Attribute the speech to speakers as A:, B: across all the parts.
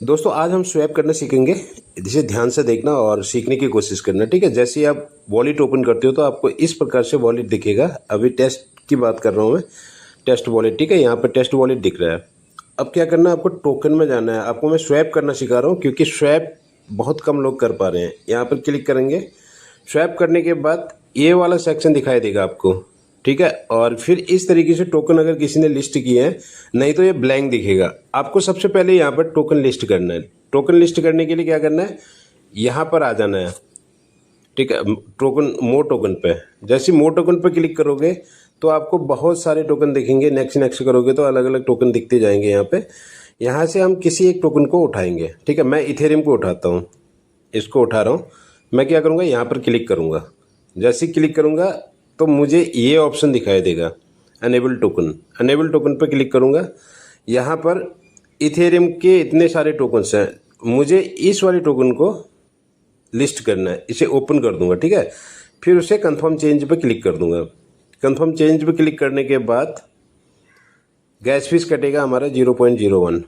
A: दोस्तों आज हम स्वैप करना सीखेंगे। जिसे ध्यान से देखना और सीखने की कोशिश करना, ठीक है। जैसे ही आप वॉलेट ओपन करते हो तो आपको इस प्रकार से वॉलेट दिखेगा। अभी टेस्ट की बात कर रहा हूँ मैं, टेस्ट वॉलेट, ठीक है। यहाँ पर टेस्ट वॉलेट दिख रहा है। अब क्या करना है, आपको टोकन में जाना है। आपको मैं स्वैप करना सिखा रहा हूँ क्योंकि स्वैप बहुत कम लोग कर पा रहे हैं। यहाँ पर क्लिक करेंगे। स्वैप करने के बाद ये वाला सेक्शन दिखाई देगा आपको, ठीक है। और फिर इस तरीके से टोकन अगर किसी ने लिस्ट किए हैं, नहीं तो ये ब्लैंक दिखेगा। आपको सबसे पहले यहाँ पर टोकन लिस्ट करना है। टोकन लिस्ट करने के लिए क्या करना है, यहाँ पर आ जाना है, ठीक है। टोकन मोर टोकन पे, जैसे मोर टोकन पे क्लिक करोगे तो आपको बहुत सारे टोकन दिखेंगे। नेक्स्ट नेक्स्ट करोगे तो अलग अलग टोकन दिखते जाएंगे यहाँ पे। यहाँ से हम किसी एक टोकन को उठाएंगे, ठीक है। मैं इथेरियम को उठाता हूँ, इसको उठा रहा हूँ। मैं क्या करूँगा, यहाँ पर क्लिक करूँगा। जैसे ही क्लिक करूँगा तो मुझे ये ऑप्शन दिखाई देगा, अनेबल टोकन। अनेबल टोकन पर क्लिक करूँगा। यहाँ पर इथेरियम के इतने सारे टोकन्स हैं, मुझे इस वाले टोकन को लिस्ट करना है। इसे ओपन कर दूंगा, ठीक है। फिर उसे कंफर्म चेंज पे क्लिक कर दूंगा। कंफर्म चेंज पे क्लिक करने के बाद गैस फीस कटेगा हमारा 0.01।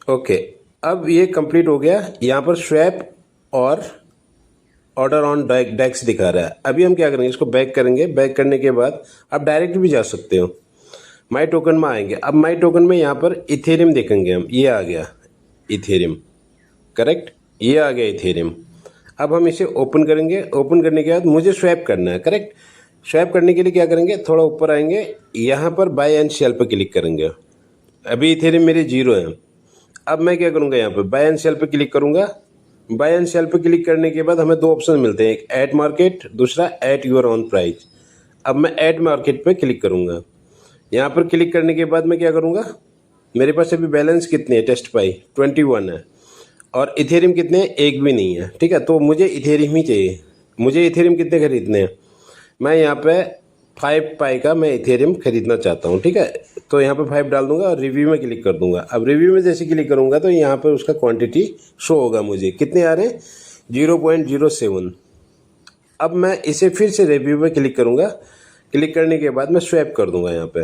A: ओके, अब ये कंप्लीट हो गया। यहाँ पर स्वैप और ऑर्डर ऑन डेक्स दिखा रहा है। अभी हम क्या करेंगे, इसको बैक करेंगे। बैक करने के बाद आप डायरेक्ट भी जा सकते हो, माई टोकन में आएंगे। अब माई टोकन में यहाँ पर इथेरियम देखेंगे हम। ये आ गया इथेरियम, करेक्ट, ये आ गया इथेरियम। अब हम इसे ओपन करेंगे। ओपन करने के बाद मुझे स्वैप करना है, करेक्ट। स्वैप करने के लिए क्या करेंगे, थोड़ा ऊपर आएंगे, यहाँ पर बाय एंड सेल पर क्लिक करेंगे। अभी इथेरियम मेरे 0 है। अब मैं क्या करूँगा, यहाँ पर बाय एंड सेल पर क्लिक करूँगा। बाय एंड सेल पर क्लिक करने के बाद हमें दो ऑप्शन मिलते हैं, एक ऐड मार्केट, दूसरा ऐड योर ऑन प्राइस। अब मैं ऐड मार्केट पर क्लिक करूँगा। यहाँ पर क्लिक करने के बाद मैं क्या करूँगा, मेरे पास अभी बैलेंस कितने हैं, टेस्ट पाई 21 है और इथेरियम कितने हैं, एक भी नहीं है, ठीक है। तो मुझे इथेरियम ही चाहिए। मुझे इथेरियम कितने खरीदने हैं, मैं यहाँ पे 5 पाई का मैं इथेरियम खरीदना चाहता हूँ, ठीक है। तो यहाँ पे 5 डाल दूंगा और रिव्यू में क्लिक कर दूंगा। अब रिव्यू में जैसे क्लिक करूँगा तो यहाँ पर उसका क्वांटिटी शो होगा, मुझे कितने आ रहे हैं, 0.07। अब मैं इसे फिर से रिव्यू में क्लिक करूँगा। क्लिक करने के बाद मैं स्वैप कर दूंगा। यहाँ पे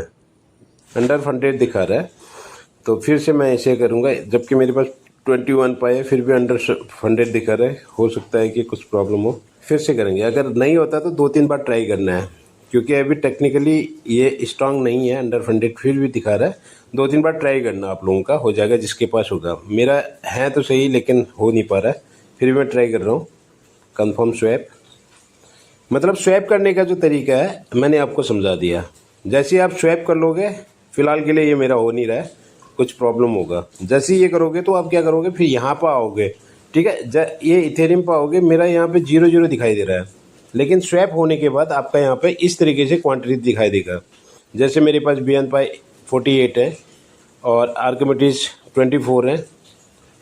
A: अंडर फंडेड दिखा रहा है, तो फिर से मैं इसे करूँगा। जबकि मेरे पास 21 पाए, फिर भी अंडर फंडेड दिखा रहा है। हो सकता है कि कुछ प्रॉब्लम हो, फिर से करेंगे। अगर नहीं होता तो 2-3 बार ट्राई करना है, क्योंकि अभी टेक्निकली ये स्ट्रांग नहीं है, अंडर फंडेड फिर भी दिखा रहा है। 2-3 बार ट्राई करना आप लोगों का, हो जाएगा जिसके पास होगा। मेरा है तो सही, लेकिन हो नहीं पा रहा है, फिर भी मैं ट्राई कर रहा हूँ। कन्फर्म स्वैप, मतलब स्वैप करने का जो तरीका है मैंने आपको समझा दिया। जैसे आप स्वैप कर लोगे, फिलहाल के लिए ये मेरा हो नहीं रहा है, कुछ प्रॉब्लम होगा। जैसे ही ये करोगे तो आप क्या करोगे, फिर यहाँ पर आओगे, ठीक है। ये इथेरियम पर आओगे, मेरा यहाँ पे 0 दिखाई दे रहा है, लेकिन स्वैप होने के बाद आपका यहाँ पे इस तरीके से क्वांटिटी दिखाई देगा। जैसे मेरे पास BN पाई 48 है और आर्किमिडीज 24 है।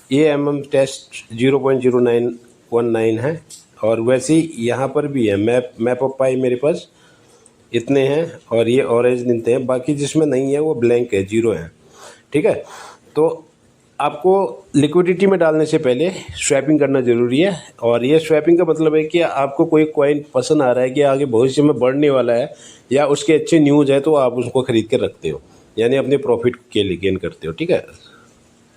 A: ये टेस्ट 0.0919 है। और वैसे ही यहाँ पर भी है, मैप ऑफ पाई मेरे पास इतने हैं और ये ऑरेंज निकलते हैं। बाकी जिसमें नहीं है वो ब्लैंक है, 0 है, ठीक है। तो आपको लिक्विडिटी में डालने से पहले स्वैपिंग करना ज़रूरी है। और ये स्वैपिंग का मतलब है कि आपको कोई कॉइन पसंद आ रहा है कि आगे भविष्य में बढ़ने वाला है या उसके अच्छे न्यूज़ है, तो आप उसको ख़रीद के रखते हो, यानी अपने प्रॉफिट के लिए गेन करते हो, ठीक है।